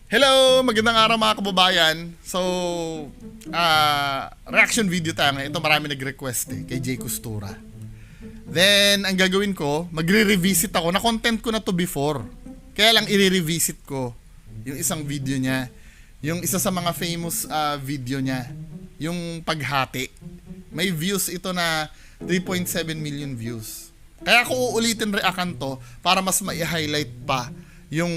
Hello! Magandang araw mga kababayan. So, reaction video tayo ngayon. Ito marami nag-request kay Jay Costura. Then, ang gagawin ko, magre-revisit ako. Na-content ko na to before. Kaya lang i-revisit ko yung isang video niya. Yung isa sa mga famous video niya. Yung paghati. May views ito na 3.7 million views. Kaya ako uulitin reaction to para mas mai-highlight pa yung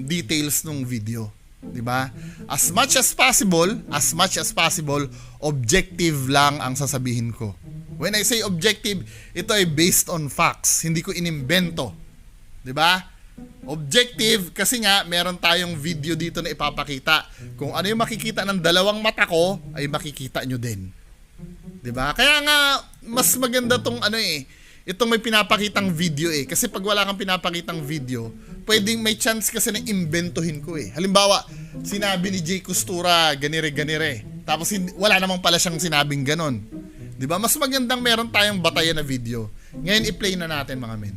details ng video, 'di ba? As much as possible, objective lang ang sasabihin ko. When I say objective, ito ay based on facts, hindi ko inimbento. 'Di ba? Objective kasi nga meron tayong video dito na ipapakita. Kung ano yung makikita ng dalawang mata ko, ay makikita nyo din. 'Di ba? Kaya nga mas maganda tong itong may pinapakitang video kasi pag wala kang pinapakitang video, pwedeng may chance kasi na imbentohin ko Halimbawa, sinabi ni Jay Costura ganire. Tapos wala namang pala siyang sinabing ganon. 'Di ba? Mas magandang meron tayong batayan na video. Ngayon i-play na natin mga men.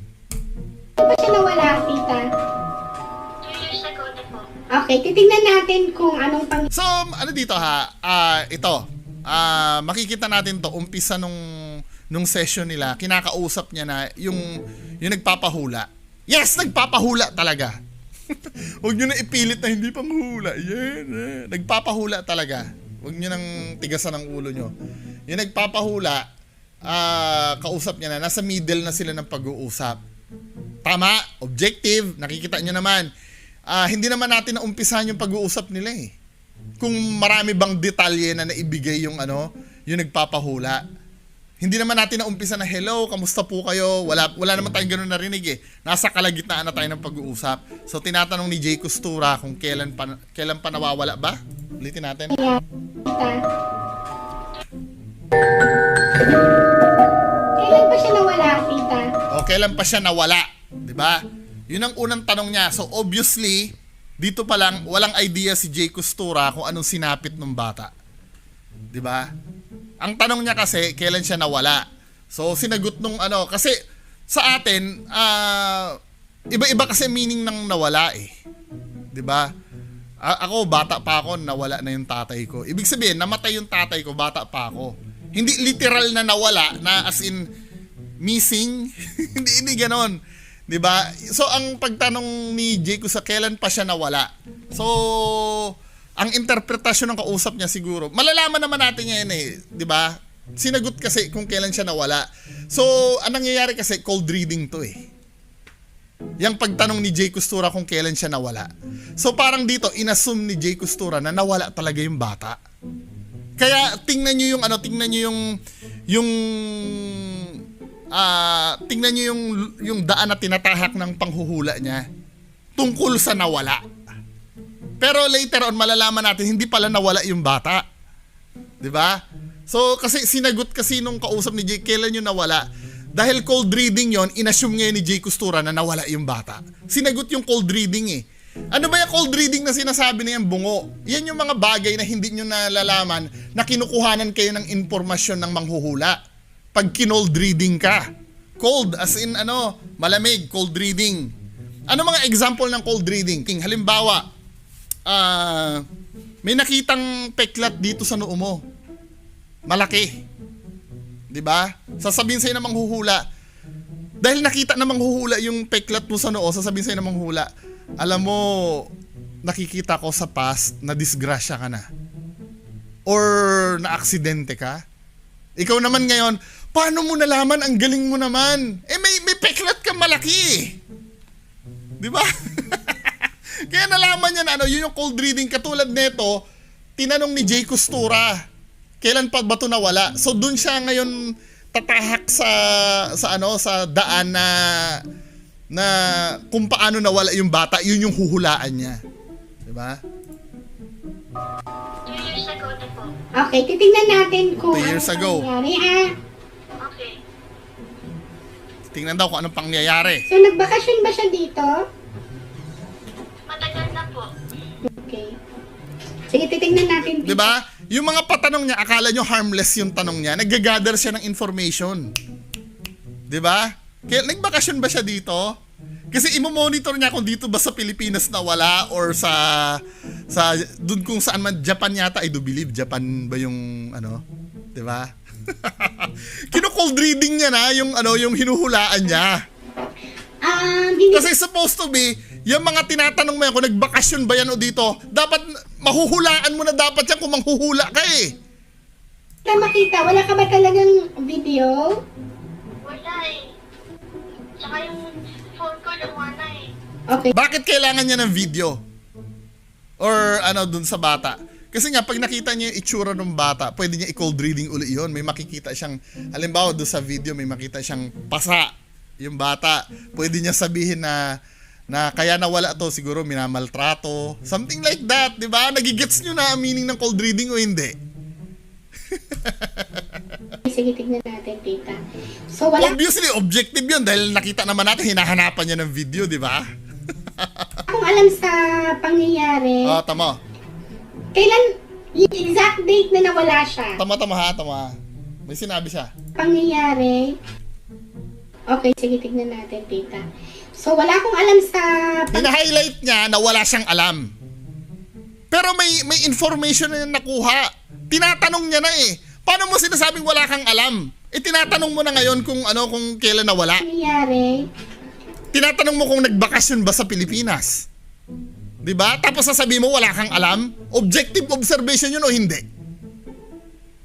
Ano ba siya nawala, tita? 2 years ago na po. Okay, titingnan natin kung anong pang... So, ano dito ito. Makikita natin to umpisa nung session nila, kinakausap niya na yung nagpapahula. Yes, nagpapahula talaga. Huwag niyo na ipilit na hindi pang hula. Yan. Nagpapahula talaga. Huwag niyo nang tigasan ang ulo niyo. Yung nagpapahula, kausap niya na, nasa middle na sila ng pag-uusap. Tama, objective, nakikita niyo naman. Hindi naman natin naumpisahan yung pag-uusap nila Kung marami bang detalye na naibigay yung nagpapahula. Hindi naman natin naumpisa na hello, kamusta po kayo? Wala naman tayong ganoon narinig Nasa kalagitnaan na tayo ng pag-uusap. So tinatanong ni Jay Costura kung kailan pa nawawala ba? Ulitin natin. Tita. Kailan pa siya nawala, tita? O kailan pa siya nawala, 'di ba? 'Yun ang unang tanong niya. So obviously, dito pa lang walang idea si Jay Costura kung anong sinapit ng bata. 'Di ba? Ang tanong niya kasi, kailan siya nawala? So, sinagot nung kasi sa atin, iba-iba kasi meaning ng nawala 'Di ba? Ako, bata pa ako, nawala na yung tatay ko. Ibig sabihin, namatay yung tatay ko, bata pa ako. Hindi literal na nawala, na as in, missing. hindi ganon. 'Di ba? So, ang pagtanong ni Jay sa kailan pa siya nawala? So, ang interpretasyon ng kausap niya siguro, malalaman naman natin yan 'di ba? Sinagot kasi kung kailan siya nawala. So, anong nangyayari kasi, cold reading to Yang pagtanong ni Jay Costura kung kailan siya nawala. So, parang dito, inassume ni Jay Costura na nawala talaga yung bata. Kaya, tingnan niyo yung daan na tinatahak ng panghuhula niya tungkol sa nawala. Pero later on, malalaman natin, hindi pala nawala yung bata. 'Di ba? So, kasi sinagot kasi nung kausap ni Jay, kailan yung nawala? Dahil cold reading yon, inassume ngayon ni Jay Costura na nawala yung bata. Sinagot yung cold reading Ano ba yung cold reading na sinasabi na yung bungo? Yan yung mga bagay na hindi nyo nalalaman na kinukuhanan kayo ng impormasyon ng manghuhula. Pag kinold reading ka. Cold, as in malamig, cold reading. Ano mga example ng cold reading? Halimbawa, may nakitang peklat dito sa noo mo. Malaki. 'Di ba? Sasabihin sa'yo ng manghuhula. Dahil nakita na manghuhula yung peklat mo sa noo, sasabihin sa'yo ng manghuhula, alam mo, nakikita ko sa past na disgrasya ka na. Or na aksidente ka. Ikaw naman ngayon, paano mo nalaman? Ang galing mo naman. May peklat ka malaki. 'Di ba? Kaya nalaman niya na yun yung cold reading. Katulad nito, tinanong ni Jay Costura, kailan pa ba ito nawala? So dun siya ngayon tatahak sa daan na kung paano nawala yung bata, yun yung huhulaan niya. 'Di ba? 2 years ago na po. Okay, titingnan natin kung 2 years ago. nangyari, Okay. Tingnan daw kung anong pangyayari. So, nagbakasyon ba siya dito? Matagal na po. Okay. Sige, titingnan natin. 'Di ba? Yung mga patanong niya, akala nyo harmless yung tanong niya. Nag-gather siya ng information. 'Di ba? Kaya nagbakasyon ba siya dito? Kasi imo-monitor niya kung dito ba sa Pilipinas na wala or sa dun kung saan man, Japan yata, I do believe Japan ba yung ano, 'di ba? Kino-cold reading niya na yung ano, yung hinuhulaan niya. Hindi Kasi supposed to be, yung mga tinatanong mo yan, kung nagbakasyon ba yan o dito, dapat mahuhulaan mo na dapat yan kung manghuhula ka eh. kita makita. Wala ka ba talagang video? Wala eh. Tsaka yung phone ko lumana eh. Okay. Bakit kailangan niya ng video? Or ano dun sa bata? Kasi nga, pag nakita niya yung itsura ng bata, pwede niya i-cold reading uli yun. May makikita siyang, halimbawa doon sa video, may makita siyang pasa yung bata. Pwede niya sabihin na kaya nawala to, siguro minamaltrato. Something like that, di ba? Nagigets niyo na ang meaning ng cold reading o hindi? Sige, tignan natin, tita. So, wala Obviously, objective yun dahil nakita naman natin, hinahanapan niya ng video, di ba? akong alam sa pangyayari. Tama. Kailan, yung exact date na nawala siya. Tama. May sinabi siya. Pangyayari. Okay, sige, tignan natin, tita. So, wala akong alam sa... Hina-highlight niya na wala siyang alam. Pero may information na nakuha. Tinatanong niya na eh. Paano mo sinasabing wala kang alam? Tinatanong mo na ngayon kung kailan nawala. Pangyayari. Tinatanong mo kung nagbakasyon ba sa Pilipinas. 'Di ba? Tapos sasabihin mo wala kang alam. Objective observation yun o hindi?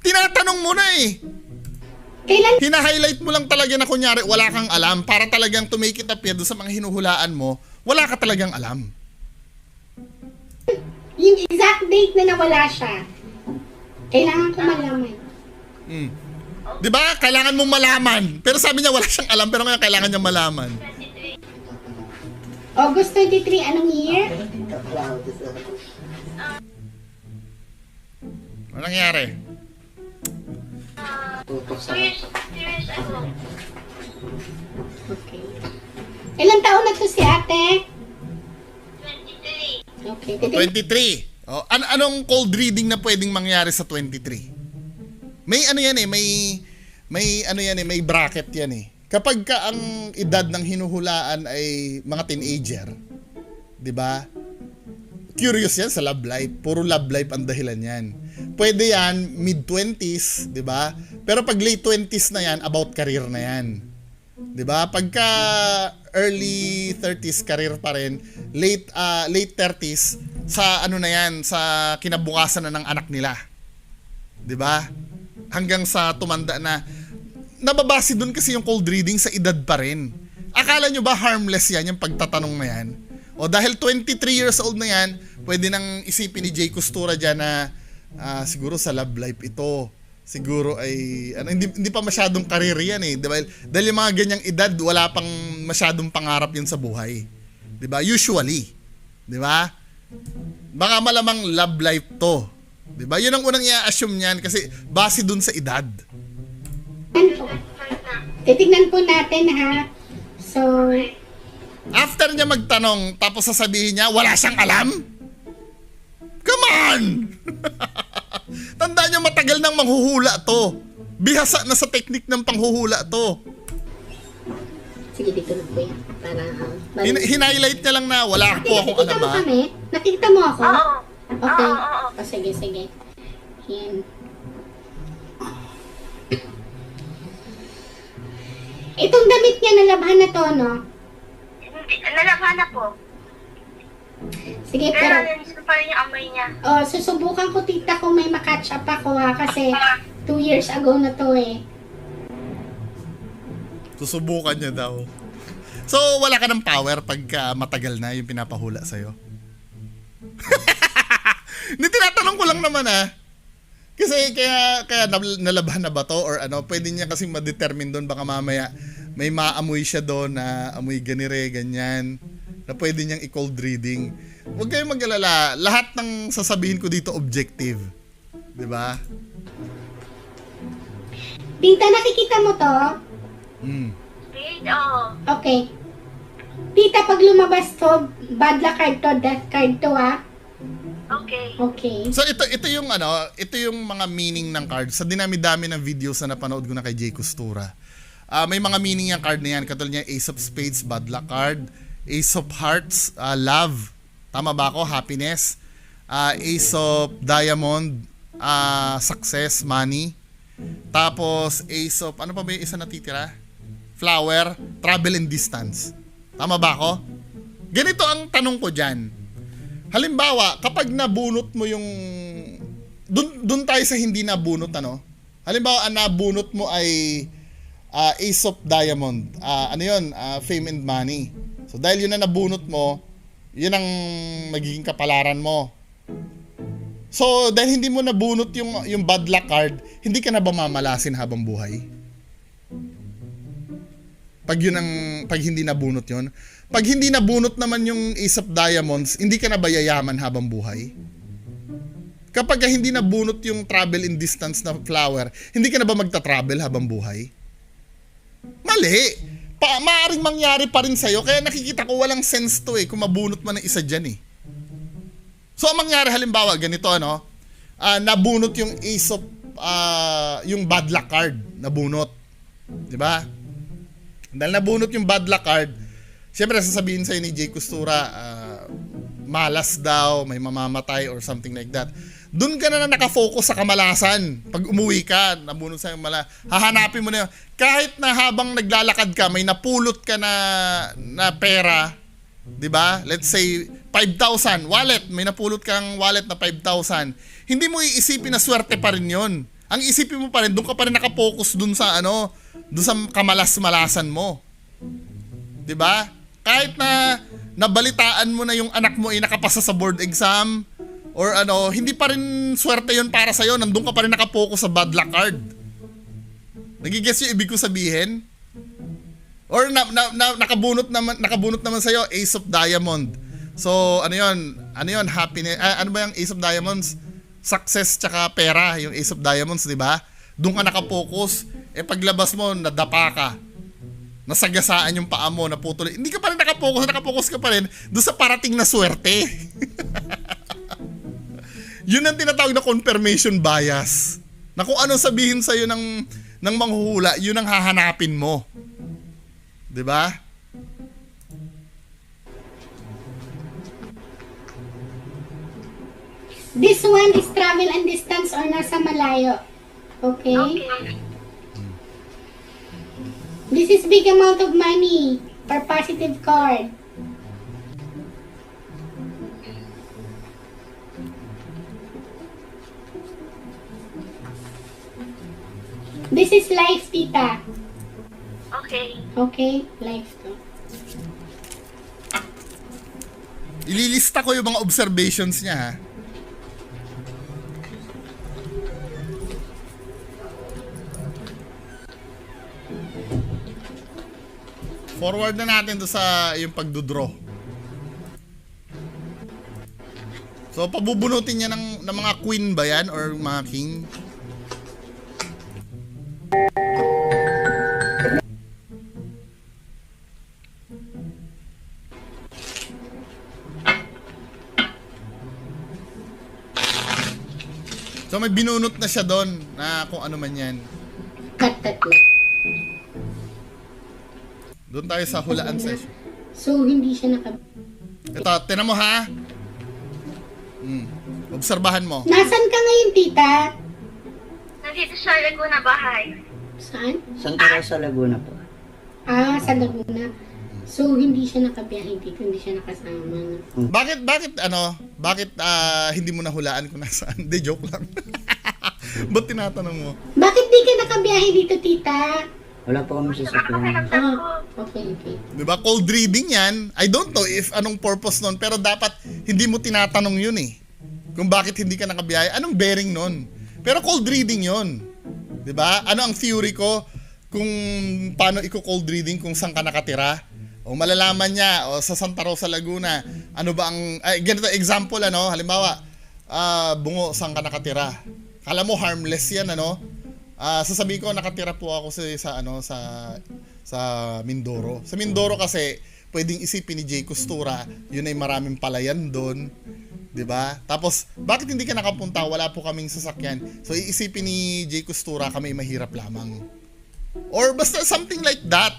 Tinatanong mo na eh. Kailan Hina-highlight mo lang talaga na kunyari wala kang alam para talagang to make it appear doon sa mga hinuhulaan mo, wala ka talagang alam. yung exact date na nawala siya? Kailangan ko malaman. 'Di ba? Kailangan mong malaman. Pero sabi niya wala siyang alam pero ngayon kailangan niya malaman. 23. August 23, anong year? Ano nangyari? 2 years ago. Okay. Ilang taon na to si ate? 23. Okay. Titignan 23. Anong cold reading na pwedeng mangyari sa 23? May ano yan eh, may bracket yan eh. Kapag ka ang edad ng hinuhulaan ay mga teenager, 'di ba? Curious yan sa love life. Puro love life ang dahilan yan. Pwede yan mid-20s, 'di ba? Pero pag late 20s na yan, about career na yan. 'Di ba? Pagka early 30s career pa rin, late 30s sa ano na yan, sa kinabukasan na ng anak nila. 'Di ba? Hanggang sa tumanda na nababase doon kasi yung cold reading sa edad pa rin. Akala nyo ba harmless yan, yung pagtatanong na yan? O dahil 23 years old na yan, pwede nang isipin ni Jay Costura dyan na siguro sa love life ito. Siguro ay, hindi pa masyadong karir yan eh. Dahil yung mga ganyang edad, wala pang masyadong pangarap yun sa buhay. Diba? Usually. Diba? Baka malamang love life to. Diba? Yun ang unang i-assume niyan kasi base dun sa edad. po. Titignan po natin ha. So, After niya magtanong, tapos sasabihin niya, wala siyang alam? Come on! Tandaan niyo, matagal nang manghuhula to. Bihasa na sa teknik ng panghuhula to. sige, dito na po yan. Para, Hinighlight niya lang na wala po akong nakikita alam mo ha. kami? Nakikita mo ako? Oo. Okay. Oo. Sige, sige. Yan. Itong damit niya nalabhan na to, no? Hindi, nalabhan na po. Sige, Pero pero... nandito pa rin yung amoy niya. Oh, susubukan ko, tita, kung may makatch up ako ha. Kasi 2 years ago na to eh. Susubukan niya daw. So, wala ka ng power pagka matagal na yung pinapahula sa'yo? Hindi, tinatanong ko lang naman ah. Kasi kaya nalabhan na ba to or ano, pwede niya kasi ma-determine doon baka mamaya may maamoy siya doon na amoy ganire, ganyan, na pwede niyang i-cold reading. Huwag kayong mag-alala, lahat ng sasabihin ko dito objective. 'Di ba? Tita, nakikita mo to? Wait, oo. Okay. Tita, pag lumabas to, bad luck card to, death card to ha. Okay. Okay. So ito yung ito yung mga meaning ng cards. Sa dinami-dami ng videos na napanood ko na kay Jay Costura. may mga meaning yung card na yan. Katulad niya, Ace of Spades, bad luck card. Ace of Hearts, love. Tama ba ako? Happiness. Ace of Diamond, success, money. Tapos, Ace of, ano pa ba yung isa natitira? Flower, travel and distance. Tama ba ako? Ganito ang tanong ko dyan. Halimbawa, kapag nabunot mo yung... Dun tayo sa hindi nabunot, ano? Halimbawa, ang nabunot mo ay Ace of Diamond. Ano yun? Fame and money. So, dahil yun na nabunot mo, yun ang magiging kapalaran mo. So, dahil hindi mo nabunot yung bad luck card, hindi ka na ba mamalasin habang buhay? Pag hindi nabunot yun. Pag hindi nabunot naman yung Ace of Diamonds, hindi ka na ba yayaman habang buhay? Kapag hindi nabunot yung travel in distance na flower, hindi ka na ba magta-travel habang buhay? Mali! Maaring mangyari pa rin sa'yo, kaya nakikita ko walang sense to kung mabunot man ng isa dyan So, ang mangyari halimbawa, ganito ano, nabunot yung Ace of, yung bad luck card, nabunot. Diba? Dahil nabunot yung bad luck card, siyempre sasabihin sa'yo ni Jay Costura, malas daw, may mamamatay or something like that. Doon ka na nakafocus sa kamalasan. Pag umuwi ka, nabunot sa'yo hahanapin mo na yun. Kahit na habang naglalakad ka, may napulot ka na pera, di ba? Let's say, 5,000, wallet. May napulot kang wallet na 5,000. Hindi mo iisipin na swerte pa rin yun. Ang isipin mo pa rin, doon ka pa rin nakafocus doon sa doon sa kamalas-malasan mo. 'Di ba? Kahit na nabalitaan mo na yung anak mo ay nakapasa sa board exam or hindi pa rin swerte 'yon para sa iyo. Nandoon ka pa rin nakafocus sa bad luck card. Nagigets yung ibig ko sabihin? Or nakabunot naman sa iyo Ace of Diamond. So, ano 'yon? Happiness. Ano ba yung Ace of Diamonds? Success tsaka pera, yung Ace of Diamonds, 'di ba? Doon ka nakapokus, paglabas mo, nadapa ka. Nasagasaan yung paa mo, naputol. Hindi ka pa rin nakapokus ka pa rin doon sa parating na swerte. Yun ang tinatawag na confirmation bias. Na kung anong sabihin sa'yo ng manghuhula, yun ang hahanapin mo. 'Di ba? This one is travel and distance or nasa malayo. Okay? Okay. This is big amount of money or positive card. This is life, tita. Okay. Okay? Life to. Ililista ko yung mga observations niya, ha. Forward na natin to sa yung pagdodraw. So, pabubunutin niya ng mga queen ba yan or mga king? So, may binunot na siya doon na kung ano man yan. Cut that. Doon tayo sa hulaan session. So, hindi siya Ito, tinan mo ha. Obserbahan mo. Nasaan ka ngayon, tita? Nandito sa Laguna bahay. Saan? Santa Rosa, Laguna po. Sa Laguna. So, hindi siya nakabiyahe dito, hindi siya nakasama. Bakit hindi mo nahulaan kung nasaan? Hindi, joke lang. Ba't tinatanong mo? Bakit di ka nakabiyahe dito, tita? Wala po kami sasakyan. Nakapakiramdam ko. Okay. Diba? Cold reading yan. I don't know if anong purpose nun, pero dapat hindi mo tinatanong yun kung bakit hindi ka nakabiyahe. Anong bearing nun? Pero cold reading yun. Diba? Ano ang theory ko kung paano cold reading kung saan ka nakatira? O malalaman niya, o sa Santa Rosa, Laguna, ano ba ang, ganito example, halimbawa, Bungo, saan ka nakatira? Kala mo harmless yan, sasabihin ko nakatira po ako sa Mindoro. Sa Mindoro kasi pwedeng isipin ni Jay Costura, yun ay maraming palayan doon, 'di ba? Tapos bakit hindi ka nakapunta? Wala po kaming sasakyan. So iisipin ni Jay Costura, kami mahirap lamang. Or basta something like that.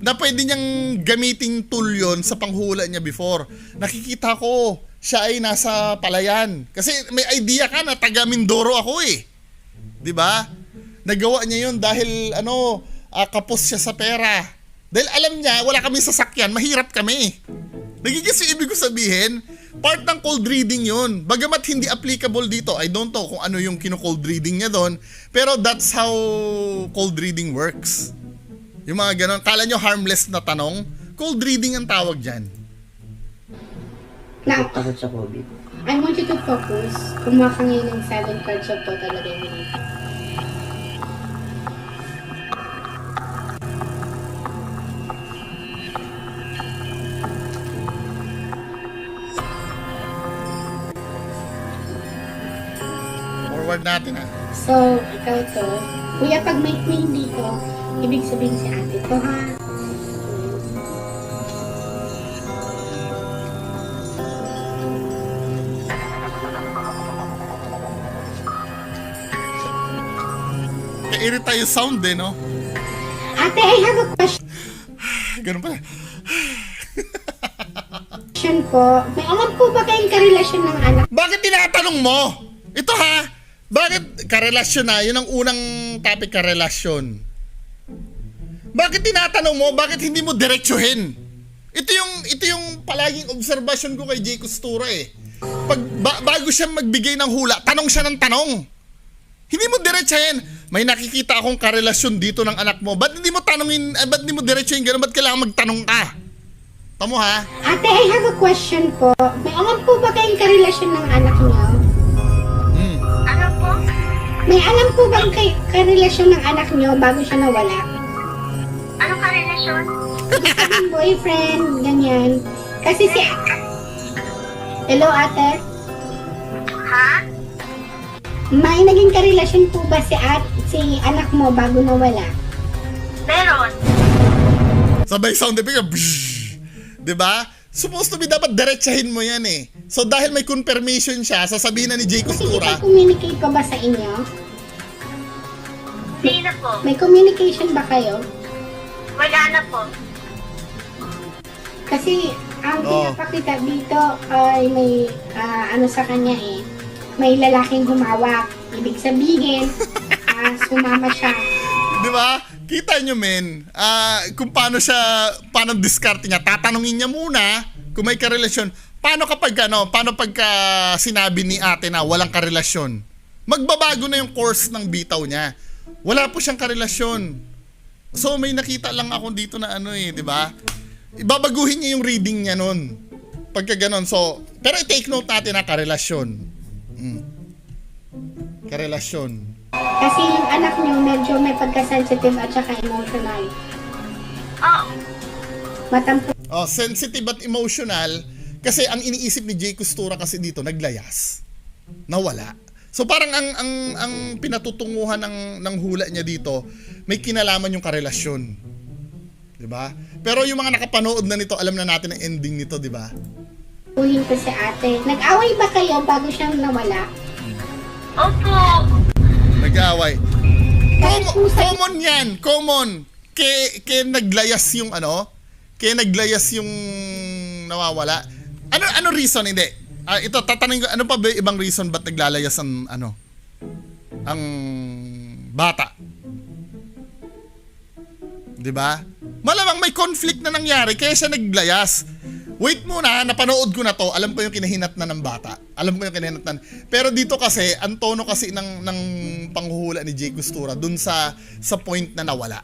Na pwede niyang gamiting tool yon sa panghula niya before. Nakikita ko, siya ay nasa palayan. Kasi may idea ka na taga Mindoro ako eh. 'Di ba? Nagawa niya yon dahil kapos siya sa pera. Dahil alam niya, wala kami sasakyan, mahirap kami. Nagigis yung ibig ko sabihin, part ng cold reading yun. Bagamat hindi applicable dito, I don't know kung ano yung kino-cold reading niya doon, pero that's how cold reading works. Yung mga ganon, kala nyo harmless na tanong, cold reading ang tawag dyan. Now, Takot sa COVID. I want you to focus. Kumuha ka ngayon ng 7 cards of total ability. Forward natin So, ikaw to. Kuya, pag may queen dito, ibig sabihin si ate to, ha? Irita yung sound eh, no? Ate, I have a Ganun pala. question po. May alam po ba kayong karelasyon ng anak? Bakit tinatanong mo? Ito ha? Bakit karelasyon na? Yun ang unang topic, karelasyon. Bakit tinatanong mo? Bakit hindi mo diretsuhin? Ito yung palaging obserbasyon ko kay Jay Costura eh. Bago siya magbigay ng hula, tanong siya ng tanong. Hindi mo diretsahin. May nakikita akong karelasyon dito ng anak mo. Ba't hindi mo tanongin, ba't hindi mo diretsahin gano'n? Ba't kailangan magtanong ka? Tamo ha? Ate, I have a question po. May alam po ba kayong karelasyon ng anak niyo? Ano po? May alam po ba karelasyon ng anak niyo bago siya nawala? Anong karelasyon? Yung boyfriend, ganyan. Kasi si... Hello, ate? Ha? May naging karelasyon po ba si anak mo bago nawala? Meron. Sabay sound effect, bzzz. Diba? Supposed to be dapat diretsahin mo yan eh. So dahil may confirmation siya, sasabihin na ni Jay Costura. Communicate pa ba sa inyo? Hindi na po. May communication ba kayo? Wala na po. Kasi ang Oh. pinapakita dito ay may sa kanya eh. May lalaking humawak. Ibig sabihin, sumama siya. Di ba? Kita nyo men, kung paano diskarte niya. Tatanungin niya muna kung may karelasyon. Paano pagka sinabi ni ate na walang karelasyon? Magbabago na yung course ng bitaw niya. Wala po siyang karelasyon. So may nakita lang ako dito na di ba? Ibabaguhin niya yung reading niya nun. Pagka ganon. So, pero i-take note natin na karelasyon. Karelasyon. Kasi yung anak niyo medyo may pagka-sensitive at saka emotional. Oo. Matampo. Sensitive at emotional kasi ang iniisip ni Jay Costura kasi dito naglayas. Nawala. So parang ang pinatutunguhan ng hula niya dito may kinalaman yung karelasyon. 'Di ba? Pero yung mga nakapanood na nito, alam na natin ang ending nito, 'di ba? Uhin ko si ate. Nag-away ba kayo bago siyang nawala? Opo. Nag-aaway. Dahil po sa... Common yan. Common. Kaya naglayas yung kaya naglayas yung nawawala. Ano reason? Hindi. Ito, tatanungin ko, ano pa ba ibang reason ba't naglalayas ang bata? Diba? Malamang may conflict na nangyari kaya siya naglayas. Wait muna, napanood ko na to. Alam ko yung kinahinat na ng bata. Pero dito kasi, ang tono kasi ng panghuhula ni Jay Costura dun sa point na nawala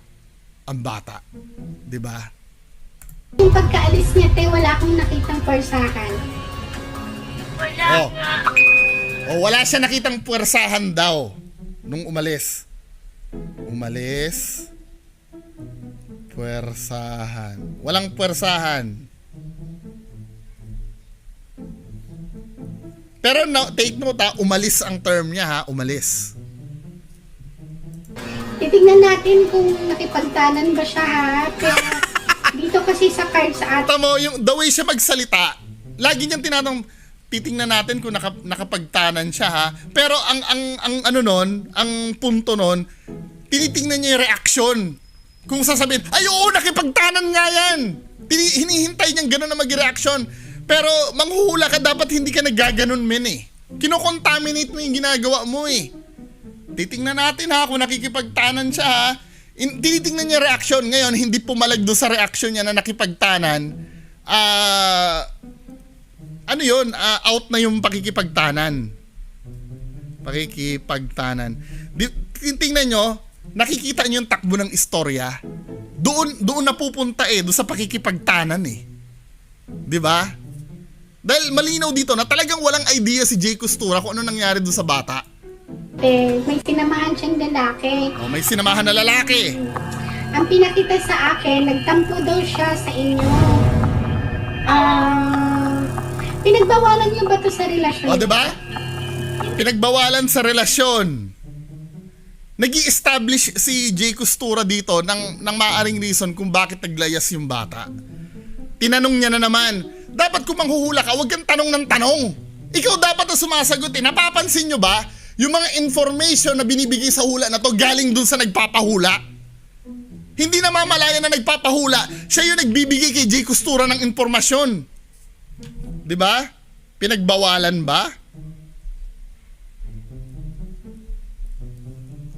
ang bata. 'Di ba? Yung pagkaalis niya, wala akong nakitang persahan. Wala Oh. nga. Wala siya nakitang puwersahan daw nung umalis. Puwersahan. Walang puwersahan. Pero take note umalis ang term niya ha, umalis. Titignan natin kung nakipagtanan ba siya ha. Pero dito kasi sa card sa atin. Tamo, yung the way siya magsalita, lagi niyang titingnan natin kung nakapagtanan siya ha. Pero ang punto nun, tinitingnan niya yung reaction. Kung sasabihin, ay oo, nakipagtanan nga yan. Hinihintay niyang gano'n na mag-reaction. Pero manghuhula ka, dapat hindi ka naggaganon men eh. Kinocontaminate mo yung ginagawa mo eh. Titingnan natin ha kung nakikipagtanan siya ha. Tinitingnan niya reaction. Ngayon, hindi pumalag doon sa reaction niya na nakipagtanan. Ano yun? Out na yung pakikipagtanan. Tingnan nyo, nakikita nyo yung takbo ng istorya. Doon napupunta doon sa pakikipagtanan eh. 'Di ba? Dahil malinaw dito na talagang walang idea si Jay Costura kung ano nangyari doon sa bata. May sinamahan siyang lalaki. Oh, may sinamahan na lalaki. Ang pinakita sa akin, nagtampo daw siya sa inyo. Pinagbawalan niyo ba to sa relasyon? O, 'di ba? Pinagbawalan sa relasyon. Nag-i-establish si Jay Costura dito ng maaring reason kung bakit naglayas yung bata. Tinanong niya na naman, dapat kung manghuhula ka, huwag kang tanong ng tanong. Ikaw dapat ang sumasagot eh. Napapansin nyo ba? Yung mga information na binibigay sa hula na to galing dun sa nagpapahula. Hindi na mamalayan na nagpapahula. Siya yung nagbibigay kay Jay Costura ng informasyon. 'Di ba? Pinagbawalan ba?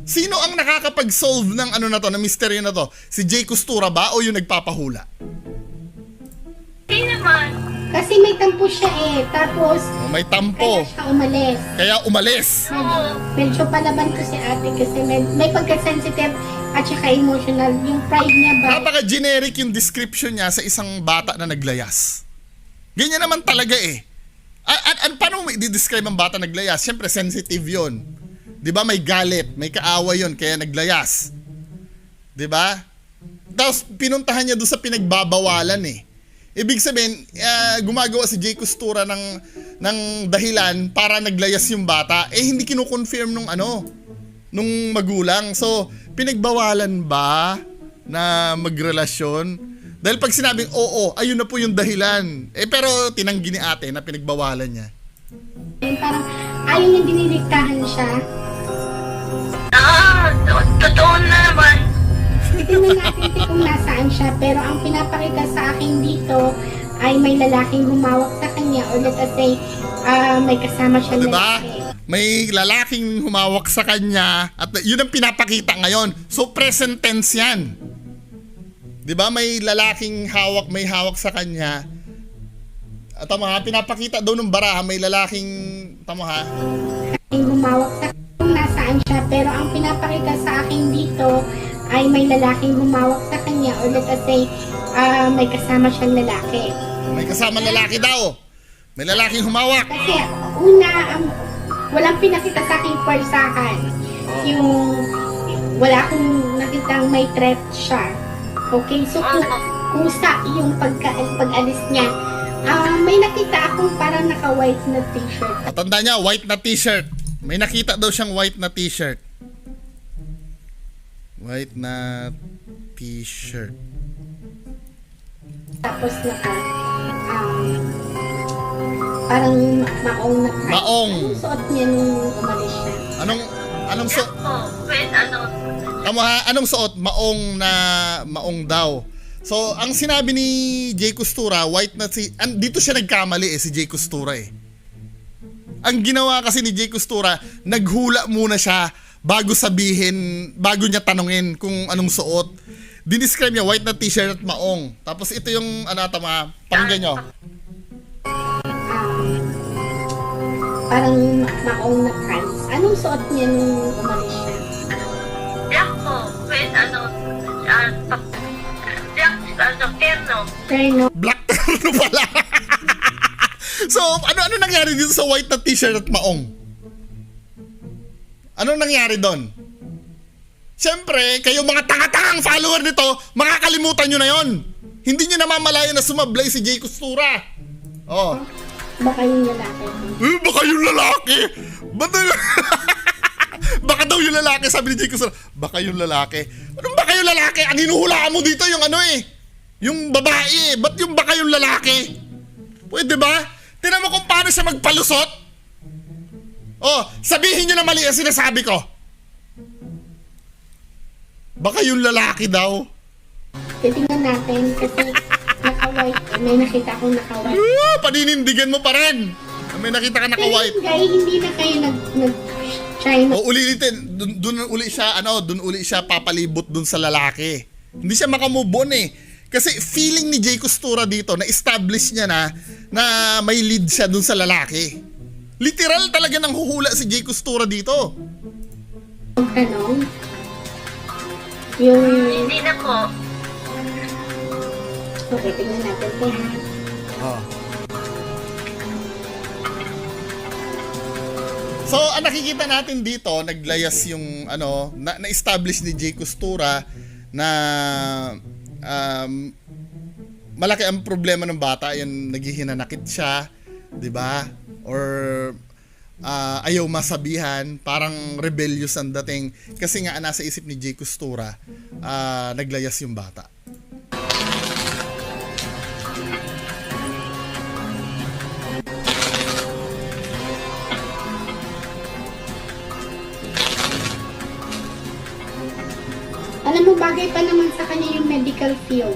Sino ang nakakapag-solve ng ano na to, ng misteryo na to? Si Jay Costura ba o yung nagpapahula? Hindi naman. Kasi may tampo siya tapos O, may tampo. kaya siya umalis. Kaya umalis. Medyo palaban ko si ate kasi may pagka-sensitive at saka emotional. Yung pride niya ba? Napaka-generic yung description niya sa isang bata na naglayas. Ganyan naman talaga eh. Paano mo i-describe ang bata naglayas? Siyempre, sensitive yun. Di ba? May galit, may kaaway yun, kaya naglayas. Di ba? Tapos, pinuntahan niya doon sa pinagbabawalan eh. Ibig sabihin, gumagawa si Jay Costura ng dahilan para naglayas yung bata. Hindi kinukonfirm nung magulang. So, pinagbawalan ba na magrelasyon? Dahil pag sinabing, oo, ayun na po yung dahilan. Pero tinanggi ni ate na pinagbawalan niya. Parang ayaw niya diniliktahan siya. Totoo na naman. Titingnan natin kung nasaan siya. Pero ang pinapakita sa akin dito ay may lalaking humawak sa kanya or let us say, may kasama siyang Diba? lalaki. May lalaking humawak sa kanya at yun ang pinapakita ngayon. So present tense yan. 'Di ba? May lalaking may hawak sa kanya. At tama ha, pinapakita daw ng baraha may lalaking Humawak sa kung nasaan siya. Pero ang pinapakita sa akin dito ay may lalaking humawak sa kanya or let us say, may kasama siyang lalaki. May kasama lalaki daw. May lalaking humawak. Kasi walang pinakita sa aking persahan. Yung wala akong nakitang may threat siya. Okay, so kusa yung pag-alis niya. May nakita akong parang naka-white na t-shirt. Tanda niya, white na t-shirt. May nakita daw siyang white na t-shirt. White na t-shirt. Tapos parang maong na pants. Maong. Anong suot niya nung umalis siya? Anong suot? Anong suot? Maong daw. So, ang sinabi ni Jay Costura, white na dito siya nagkamali si Jay Costura eh. Ang ginawa kasi ni Jay Costura, naghula muna siya bago niya tanungin kung anong suot. Dinescribe niya white na t-shirt at maong. Tapos ito yung pakinggan nyo. Parang maong na pants. Anong suot niya nung umalis siya? Black po. With terno. Terno. Black terno pala. So, ano nangyari dito sa white na t-shirt at maong? Ano nangyari doon? Siyempre, kayo mga tanga-tangang follower nito, makakalimutan nyo na yon. Hindi nyo namamalayan na sumablay si Jay Costura. Oh. Baka yung lalaki. Baka yung lalaki. Baka daw yung lalaki, sabi ni Jay Costura. Baka yung lalaki. Anong baka yung lalaki? Ang hinuhulaan mo dito yung yung babae. Ba't yung baka yung lalaki? Pwede ba? Tingnan mo kung paano siya magpalusot. Oh, sabihin nyo na mali ang sinasabi ko. Baka yung lalaki daw. Titingnan natin kasi naka-white. May nakita akong naka-white. Paninindigan mo pa rin. May nakita ka Pero naka-white. guys, hindi na kayo nag-try na. O ulitin, dun uli siya, dun uli siya papalibot dun sa lalaki. Hindi siya makamove on eh. Kasi feeling ni Jay Costura dito, na-establish niya na may lead siya dun sa lalaki. Literal talaga nang huhula si Jay Costura dito. Tanong. Yung... Hindi na po. Okay, tingnan natin po ha. Oh. So, ang nakikita natin dito, naglayas yung na-establish ni Jay Costura na malaki ang problema ng bata, yung naghihinanakit siya, 'di ba? Or ayaw masabihan, parang rebellious ang dating kasi nga nasa isip ni Jay Costura, naglayas yung bata. Alam mo, bagay pa naman sa kanya yung medical field.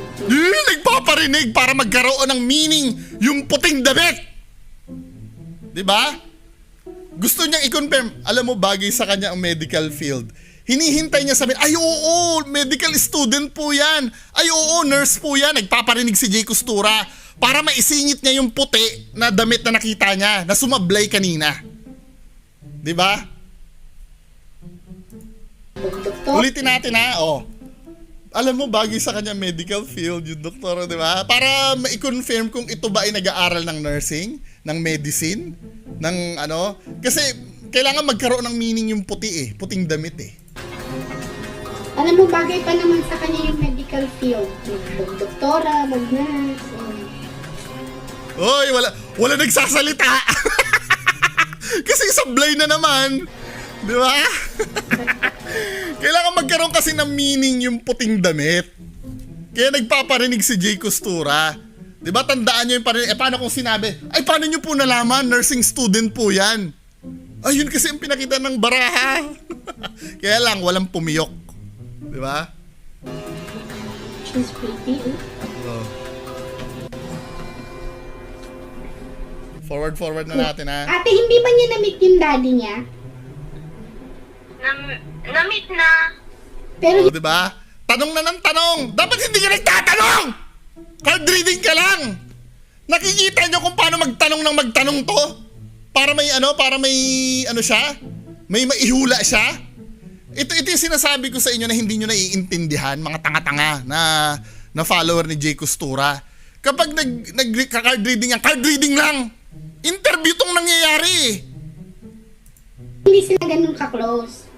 Nagpaparinig para magkaroon ng meaning yung puting damit. 'Di ba? Gusto niyang i-confirm, alam mo, bagay sa kanya ang medical field. Hinihintay niya sabihin, ay oo, medical student po yan. Ay oo, nurse po yan. Nagpaparinig si Jay Costura para maisingit niya yung puti na damit na nakita niya, na sumablay kanina. 'Di ba? Doktor, Ulitin natin ha, Alam mo, bagay sa kanya medical field yung doktor, di ba? Para ma-confirm kung ito ba ay nag-aaral ng nursing, ng medicine, ng Kasi kailangan magkaroon ng meaning yung puti puting damit alam mo, bagay pa naman sa kanya yung medical field. Mag-doktora, mag-nurse. Oy, wala nagsasalita. Kasi sablay na naman. Di ba? Kailangan magkaroon kasi ng meaning yung puting damit. Kaya nagpaparinig si Jay Costura. 'Di ba, tandaan niyo yung parinig. Paano kung sinabi, ay paano niyo po nalaman, nursing student po yan? Ayun kasi ang pinakita ng baraha. Kaya lang, walang pumiyok. 'Di ba? She's pretty. Forward na natin ha. Ate, hindi ba niya na-meet yung daddy niya? Na-meet na. Pero Di ba? Tanong na ng tanong. Dapat hindi ka nagtatanong. Card reading ka lang. Nakikita nyo kung paano magtanong ng magtanong to? Para may siya? May maihula siya? Ito yung sinasabi ko sa inyo na hindi nyo naiintindihan, mga tanga-tanga na follower ni Jay Costura. Kapag nag-card reading yan, card reading lang. Interview tong nangyayari. hindi sila ganun ka-close.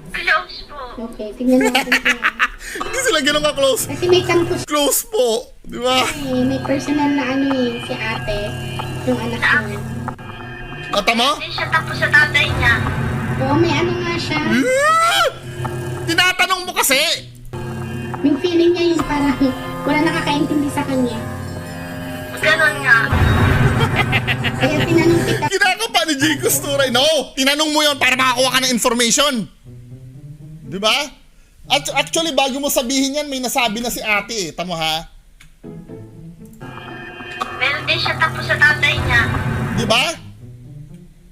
Close po. Okay, tingnan natin siya. Hindi sila ganun ka-close. Kasi may tampo siya Close po. Di ba? may personal na si ate, yung anak niya. Tama? Hindi siya tapos sa tatay niya. Oo, may nga siya. Tinatanong mo kasi. Yung feeling niya yung parang wala nakakaintindi sa kanya. Ganon nga. Kaya tinanong kita, Kinakapa ni Jay Costura. No, tinanong mo yon para makakuha ka ng information. Di ba? Actually, bago mo sabihin yan, may nasabi na si ate Tamo ha? Meron din siya tapos sa tatay niya. Di ba?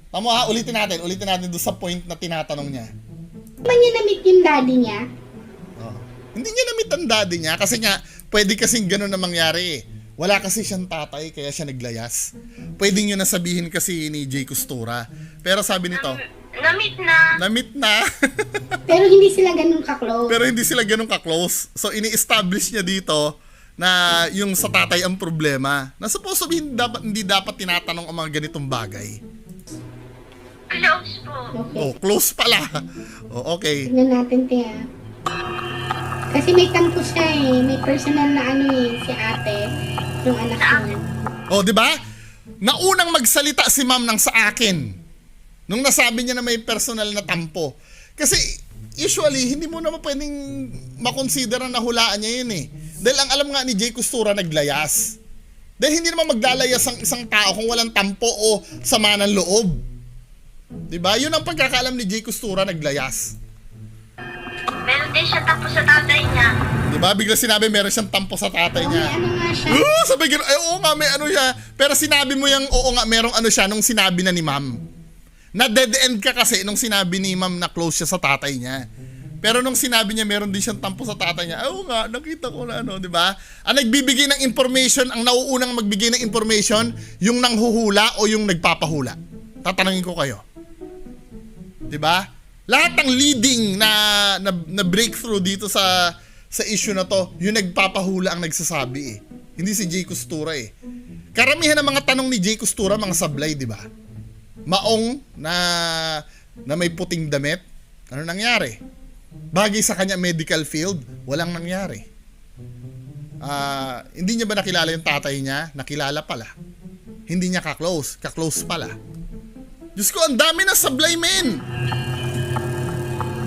Tamo ha? Ulitin natin doon sa point na tinatanong niya. ba niya na-meet yung daddy niya? Hindi niya na-meet ang daddy niya kasi nga, pwede kasing ganun na mangyari Wala kasi siyang tatay kaya siya naglayas. Pwede nyo na sabihin kasi ni Jay Costura. Pero sabi nito, Na-meet na. na-meet na. Pero hindi sila ganun ka-close. Pero hindi sila ganun ka-close. So ini-establish niya dito na yung sa tatay ang problema. Na supposed to be hindi dapat tinatanong ang mga ganitong bagay. Close po. Okay. Oh, close pala. Oh, okay. Tignan natin, Tia. Kasi may tampo siya eh. May personal na si ate. Yung anak niya. Oh, di ba? Naunang magsalita si ma'am ng sa akin. Nung nasabi niya na may personal na tampo. Kasi usually, hindi mo naman pwedeng makonsidera na hulaan niya yun eh. Dahil ang alam nga ni Jay Costura naglayas. Dahil hindi naman maglalayas ang isang tao kung walang tampo o sama ng loob. Diba? Yun ang pagkakaalam ni Jay Costura naglayas. meron din siya tapos sa tatay niya. Di ba? Bigla sinabi meron siyang tampo sa tatay O, niya. may ano nga siya. Sabi gano'n, ay oo nga, may ano siya. Pero sinabi mo yung, oo nga, merong ano siya nung sinabi na ni ma'am. Na dead end ka kasi nung sinabi ni ma'am na close siya sa tatay niya. Pero nung sinabi niya meron din siyang tampo sa tatay niya, ay oo nga, nakita ko na ano, di ba? Ang nagbibigay ng information, ang nauunang magbigay ng information, yung nanghuhula o yung nagpapahula. Tatanungin ko kayo. Di ba? Lahat ng leading na breakthrough dito sa issue na to, yung nagpapahula ang nagsasabi eh. Hindi si Jay Costura eh. Karamihan ng mga tanong ni Jay Costura, mga sablay, di ba? Maong na may puting damit, ano nangyari? Bagay sa kanya medical field, walang nangyari. Hindi niya ba nakilala yung tatay niya? Nakilala pala. Hindi niya ka-close pala. Diyos ko, ang dami na sablay, men!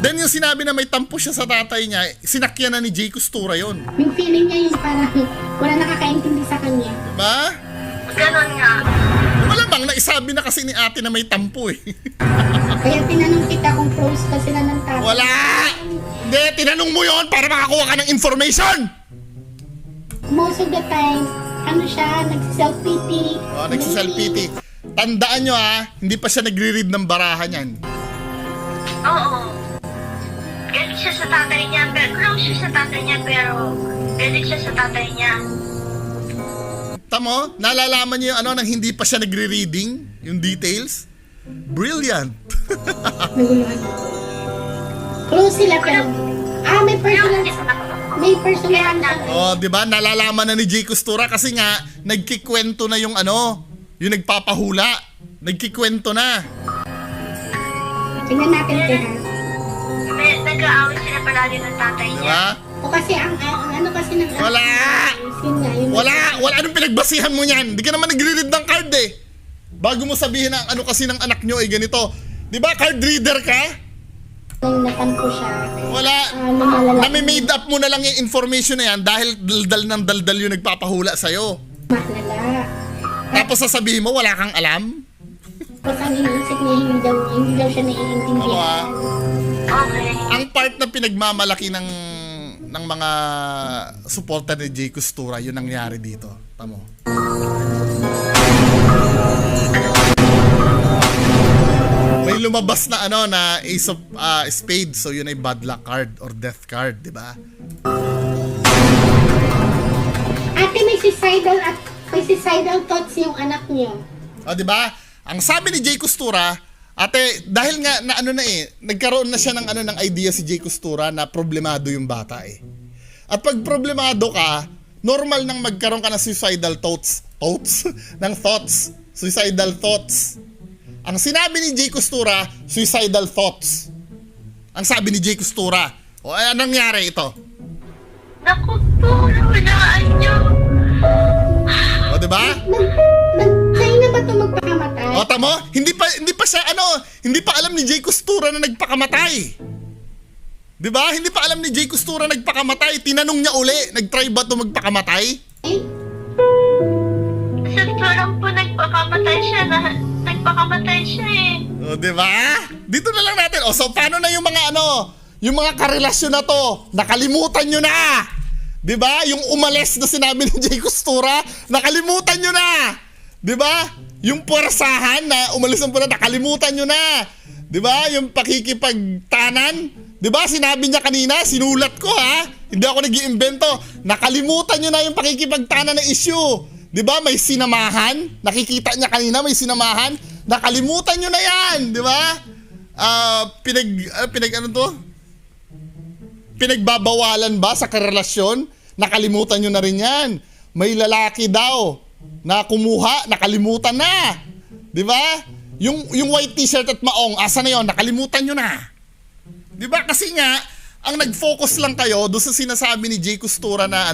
Then yung sinabi na may tampo siya sa tatay niya, sinakyan na ni Jay Costura yun. Yung feeling niya yung parang wala nakakaintindi sa kanya. Diba? Ganon nga. Malamang naisabi na kasi ni ate na may tampo eh. Kaya tinanong kita kung close pa sila ng tatay. Wala! Hindi, tinanong mo yon para makakuha ka ng information! Most of the time, ano siya, nagsiself-pity. Nagsiself-pity. Tandaan nyo hindi pa siya nagre-read ng barahan yan. Oo. Galit siya sa tatay niya, pero close siya sa tatay niya, pero galit siya sa tatay niya. Tamo, nalalaman niyo yung ano nang hindi pa siya nagre-reading, yung details? Brilliant. Naguluhan. Close sila pero, may personal siya. Oh, 'di ba? Nalalaman na ni Jay Costura kasi nga nagkikwento na yung ano, yung nagpapahula. Nagkikwento na. Tingnan natin kaya. Nag-aaway sila palagi ng tatay 'Di niya. ba? O kasi ang ano kasi ng Wala! Yun nga, yun. Wala anong pinagbasihan mo niyan? Hindi ka naman nagre-read ng card eh. Bago mo sabihin ang ano kasi ng anak nyo ay ganito. 'Di ba card reader ka? Nang natampo siya. Wala. Lumalala. Nami-made up mo na lang yung information na yan dahil daldal ng daldal yung nagpapahula sa'yo. Malala. Tapos sasabihin mo wala kang alam? Tapos ang iniisip niya, hindi daw siya Ano naiintindihan. Okay. Ang part na pinagmamalaki ng mga supporter ni Jay Costura, yun nangyari dito. Tamo. May lumabas na ano na Ace of Spades, so yun ay bad luck card or death card, di ba? Ate, may suicidal thoughts yung anak niyo. O, di ba? Ang sabi ni Jay Costura, ate, dahil nga na ano na nagkaroon na siya ng ano ng idea si Jay Costura na problemado yung bata eh. At pag problemado ka, normal nang magkaroon ka ng suicidal thoughts, suicidal thoughts. Ang sinabi ni Jay Costura, suicidal thoughts. Ang sabi ni Jay Costura. O, anong nangyari ito? Naku po, nawalaan niyo. O, di ba? Sa'yo na ba ito magpakamatay? O, tamo? Hindi pa siya hindi pa alam ni Jay Costura na nagpakamatay. 'Di ba? Hindi pa alam ni Jay Costura nagpakamatay. Tinanong niya uli, nag-try ba 'to magpakamatay? Sakto lang po nagpakamatay siya eh. O, 'di ba? Dito na lang natin. O, so paano na yung mga yung mga karelasyon na 'to? Nakalimutan niyo na. 'Di ba? Yung umalis na sinabi ni Jay Costura, nakalimutan niyo na. 'Di ba? Yung puwersahan na umalis ng pula, nakalimutan nyo na. 'Di ba? Yung pakikipagtanan, 'di ba? Sinabi niya kanina, sinulat ko ha. Hindi ako nag-iimbento. Nakalimutan nyo na yung pakikipagtanan na issue. 'Di ba? May sinamahan. Nakikita niya kanina may sinamahan. Nakalimutan nyo na 'yan, 'di ba? Pinagbabawalan ba sa karelasyon? Nakalimutan nyo na rin 'yan. May lalaki daw na kumuha, nakalimutan na. 'Di ba? Yung white t-shirt at maong, asa na 'yon? Nakalimutan niyo na. 'Di ba? Kasi nga ang nag-focus lang kayo doon sa sinasabi ni Jay Costura na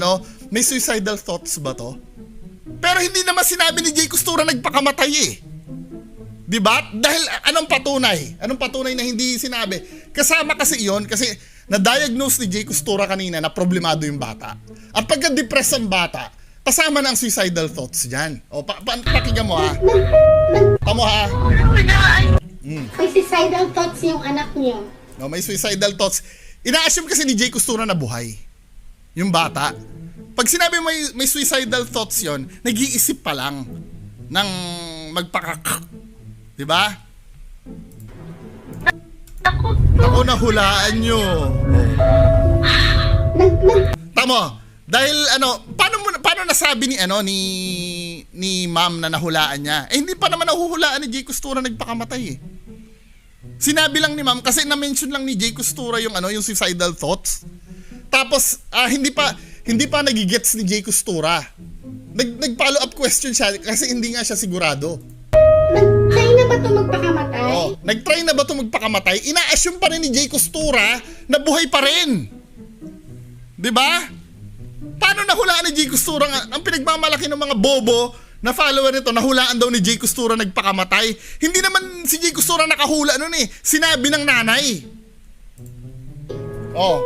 may suicidal thoughts ba 'to? Pero hindi naman sinabi ni Jay Costura nagpakamatay eh. 'Di ba? Dahil anong patunay? Anong patunay na hindi sinabi? Kasama kasi 'yon kasi na-diagnose ni Jay Costura kanina na problemado yung bata. At pagka-depressed ang bata, kasama na ang suicidal thoughts dyan. O, pakinggan mo ha. Tamo ha. May suicidal thoughts yung anak niyo. No, may suicidal thoughts. ina-assume kasi ni Jay Costura na buhay. Yung bata. Pag sinabi may suicidal thoughts yon, nag-iisip pa lang ng magpakak. Diba? Ako nahulaan nyo. Tamo. Dahil paano nasabi ni ma'am na nahulaan niya? Hindi pa naman nahuhulaan ni Jay Costura nagpakamatay eh. Sinabi lang ni ma'am kasi na-mention lang ni Jay Costura yung suicidal thoughts. Tapos hindi pa nagigets ni Jay Costura. Nag-follow up question siya kasi hindi nga siya sigurado. Nag-try na ba ito magpakamatay? Oo, nag-try na ba ito magpakamatay? Ina-assume pa rin ni Jay Costura na buhay pa rin. 'Di ba? Paano nahulaan ni Jay Costura? Ang pinagmamalaki ng mga bobo na follower nito, nahulaan daw ni Jay Costura nagpakamatay. Hindi naman si Jay Costura nakahula nun eh. Sinabi ng nanay. Oh.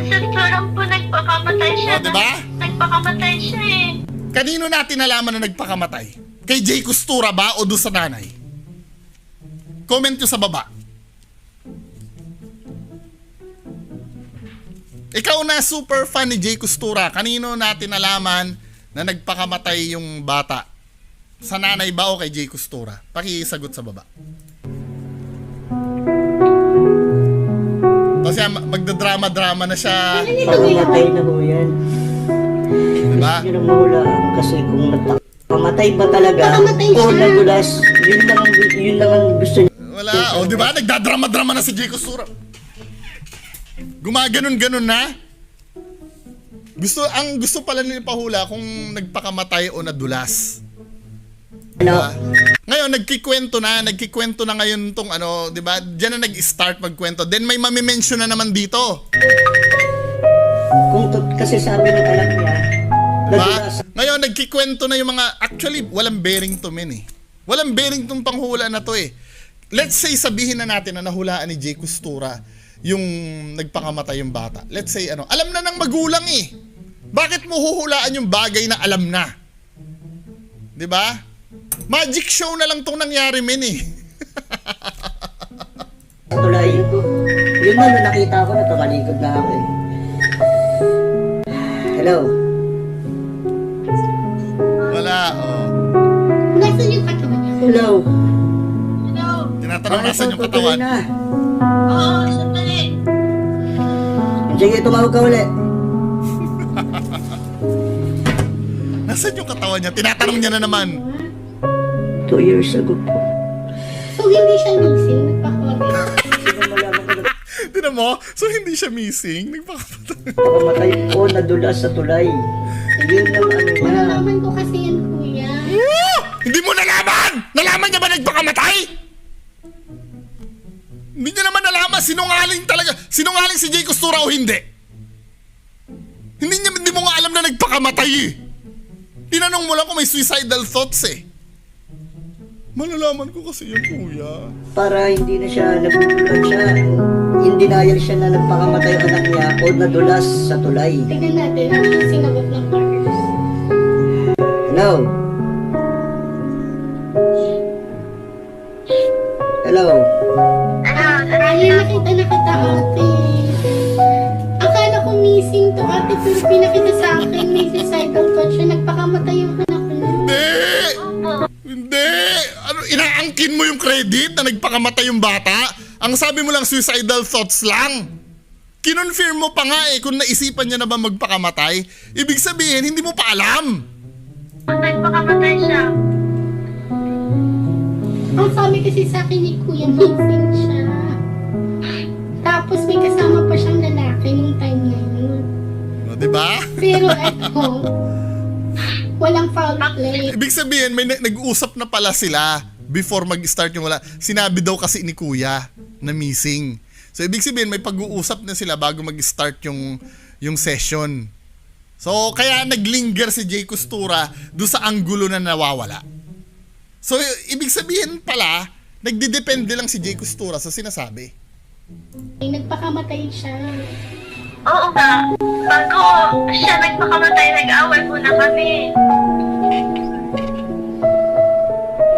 Sa parang po nagpakamatay siya. Oh, diba? Nagpakamatay siya eh. Kanino natin nalaman na nagpakamatay? Kay Jay Costura ba o doon sa nanay? Comment nyo sa baba. Ikaw na super fan ni Jay Costura, kanino natin nalaman na nagpakamatay yung bata? Sa nanay ba o kay Jay Costura? Pakisagot sa baba. Tapos yan, magdadrama-drama na siya. Pakamatay na ho yan. Diba? Yun ang mahulaan kasi kung nagpakamatay ba talaga Pakamatay o siya. nadulas, yun lang ang gusto niya. Wala. O, di ba? Nagdadrama-drama na si Jay Costura. Gumaganon-ganon na. Gusto pala nila pahula kung nagpakamatay o nadulas. Ano? Ngayon, nagkikwento na ngayon tong di ba? Diyan na nag-start magkwento. Then may mami-mention na naman dito. Kasi sabi ng anak niya, Diba? nadulas. Ngayon, nagkikwento na yung mga, actually, walang bearing to men eh. Walang bearing tong panghula na to eh. Let's say, sabihin na natin na nahulaan ni Jay Costura yung nagpakamatay yung bata. Let's say, alam na ng magulang eh. Bakit mo huhulaan yung bagay na alam na? Diba? Magic show na lang tong nangyari, men eh. Tulay. Yun na, nung nakita ko na tumalikod na ako eh. Hello? Wala, oh. Nasaan yung katawan niya? Hello? Hello? Tinatanong nasan yung tutuloy katawan. na. Oo, sandali. Sige, tumawag ka ulit. Nasaan yung katawan niya? Tinatanong niya na naman. 2 years ago po. So, hindi siya missing. Nagpakamatay. Sino malaman ko na Tinan mo? So, hindi siya missing. Nagpakamatay. pakamatay po, nadulas sa tulay. Yun lang niya. Malalaman ko kasi yan, kuya. Hindi mo nalaman! Nalaman niya ba nagpakamatay? Hindi niya naman nalaman. Sinungaling talaga. Sinungaling si Jay Costura o hindi? Hindi mo nga alam na nagpakamatay eh. Tinanong mo lang kung may suicidal thoughts eh. Malalaman ko kasi yun, kuya. Para hindi na siya nagbubulan siya. In denial siya na nagpakamatay ang anak niya o nadulas sa tulay. Tignan natin ang sinagot ng partners. Hello? Hello? Ay, nakita na kita, ate. Akala ko missing to, ate, pero pinakita sa akin, may suicidal thought siya. Nagpakamatay yung anak ko na. Hindi! Hindi! Inaangkin mo yung credit na nagpakamatay yung bata? Ang sabi mo lang suicidal thoughts lang. Kinonfirm mo pa nga eh kung naisipan niya na ba magpakamatay. Ibig sabihin, hindi mo pa alam. Nagpakamatay siya. Ang sabi kasi sa akin ni kuya, missing siya. Tapos may kasama pa siyang lalaki nung time na yun. O, diba? Pero eto, walang foul play. Ibig sabihin, may nag-uusap na pala sila before mag-start yung wala. Sinabi daw kasi ni kuya na missing. So, ibig sabihin, may pag-uusap na sila bago mag-start yung session. So, kaya naglinger si Jay Costura doon sa anggulo na nawawala. So, ibig sabihin pala, nagdidepende lang si Jay Costura sa sinasabi. Nagpakamatay siya. Oo nga. Bago siya nagpakamatay, nag-away muna kami.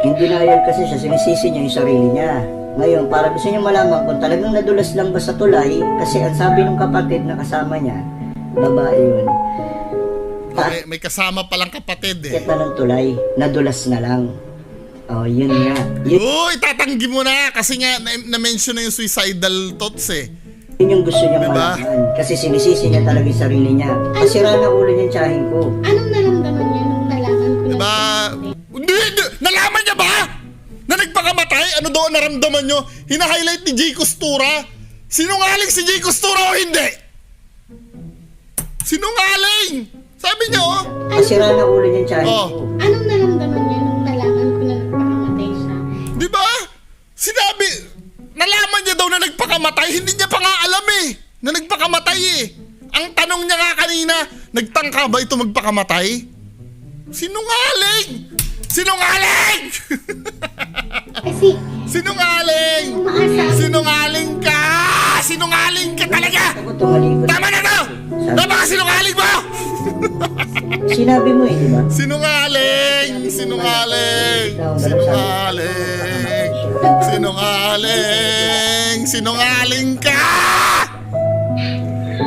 In denial kasi siya, sinisisi niya yung sarili niya. Ngayon, para gusto niya malaman kung talagang nadulas lang ba sa tulay, kasi ang sabi ng kapatid na kasama niya, babae yun, May kasama palang kapatid eh. kita ng tulay, nadulas na lang. Oh, yun nga. Uy, tatanggi mo na kasi nga na-mention na yung suicidal thoughts eh. Yun yung gusto niya Diba? malaman. Kasi sinisisi niya talaga yung sarili niya. Pasira na ulo niya yung tiyahin ko. Anong naramdaman niya nung nalaman ko na Diba? Hindi, nalaman niya ba? Na nagpakamatay? Ano daw ang naramdaman nyo? Hina-highlight ni Jay Costura? Sinungaling si Jay Costura o hindi? Sinungaling! Sabi niya oh. Pasira na ulo niya yung tiyahin Oh. ko. Anong naramdaman niya nung nalaman ko na nagpakamatay siya? Di ba? Sinabi, nalaman niya daw na nagpakamatay, hindi niya pa nga alam eh, na nagpakamatay eh. Ang tanong niya nga kanina, nagtangka ba ito magpakamatay? Sinungaling! Sinungaling! Kasi, Sinungaling! umaasa ako. Sinungaling ka! Sinungaling ka talaga! Ako tumalikod. Tama na to! Napaka-sinungaling mo! Sinabi mo eh, di ba? Sinungaling! Sinungaling! Sinungaling! Sinungaling! Sinungaling ka!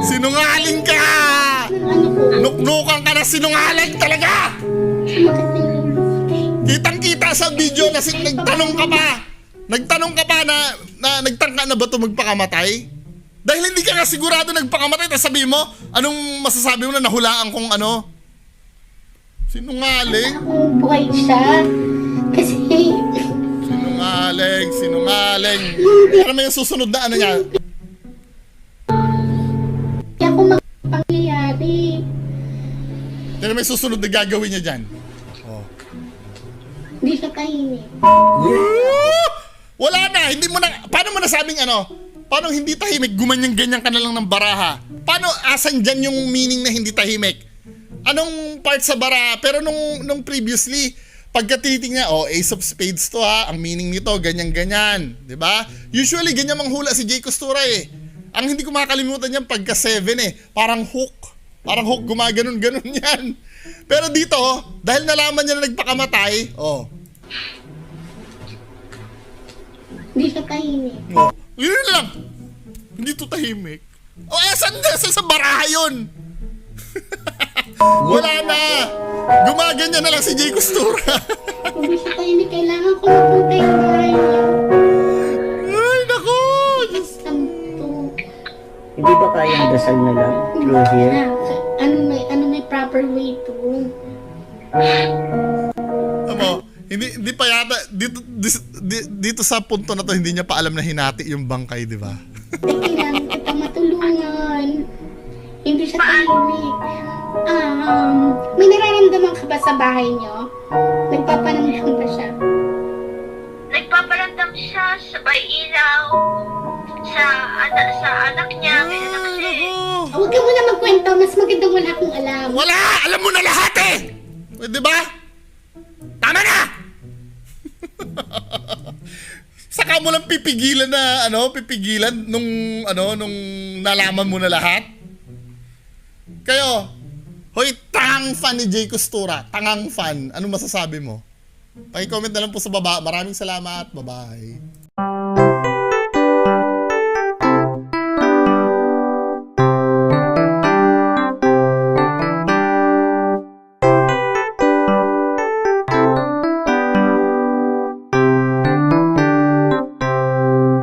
Sinungaling ka! Ano ko, Nuknukan ka na sinungaling talaga! sumakit na yung ulo ko. Kitang-kita sa video na nagtanong ka pa. Nagtanong ka pa na nagtangka na ba ito magpakamatay? Dahil hindi ka nga sigurado nagpakamatay, tapos sabihin mo, anong masasabi mo na nahulaan kung ano? Sinungaling? Kung buhay siya. Kasi, Sinungaling, sinungaling. Ano may susunod na ano niya? kaya ako magpangyayari. Ano may susunod na gagawin niya dyan? Hindi siya tahimik. Wala na, hindi mo na, paano mo nasabing ano? Paano hindi tahimik? Gumanyan-ganyan ka na lang ng baraha. Paano, asan dyan yung meaning na hindi tahimik? Anong part sa baraha? Pero nung previously, pagka tinitingnan, oh, Ace of Spades to ha, ang meaning nito, ganyan-ganyan. Diba? Usually, ganyan manghula si Jay Costura eh. Ang hindi ko makakalimutan yan, pagka 7 eh, parang hook. Parang hook, gumaganon-ganon yan. Pero dito, dahil nalaman niya na nagpakamatay, oh, Hindi siya tahimik. oh, yun lang. Hindi to tahimik. O, saan sa baraha yun? Wala na. Gumaganyan na lang si Jay Costura. Kung hindi siya tahimik, kailangan ko mapunta yung bahay niya. Ay, naku. Diyos. Santo. Hindi ba kayang dasal na lang through here? Ano may proper way to? Ano, hindi pa yata, dito sa punto na to, hindi niya pa alam na hinati yung bangkay, di ba? Kailangan kita matulungan. Hindi siya tahimik. May nararamdaman ka ba sa bahay niyo? Nagpapanamdam ba siya? Nagpaparamdam siya sa may ilaw, sa anak niya, may anak siya eh. Huwag ka muna magkwento. Mas magandang wala akong alam. Wala! Alam mo na lahat eh! Di ba? Tama na! Saka mo lang pipigilan na, pipigilan nung nalaman mo na lahat? Kayo, hoy, tangang fan ni Jay Costura. Tangang fan. Anong masasabi mo? Paki-comment na lang po sa baba. Maraming salamat. Bye-bye.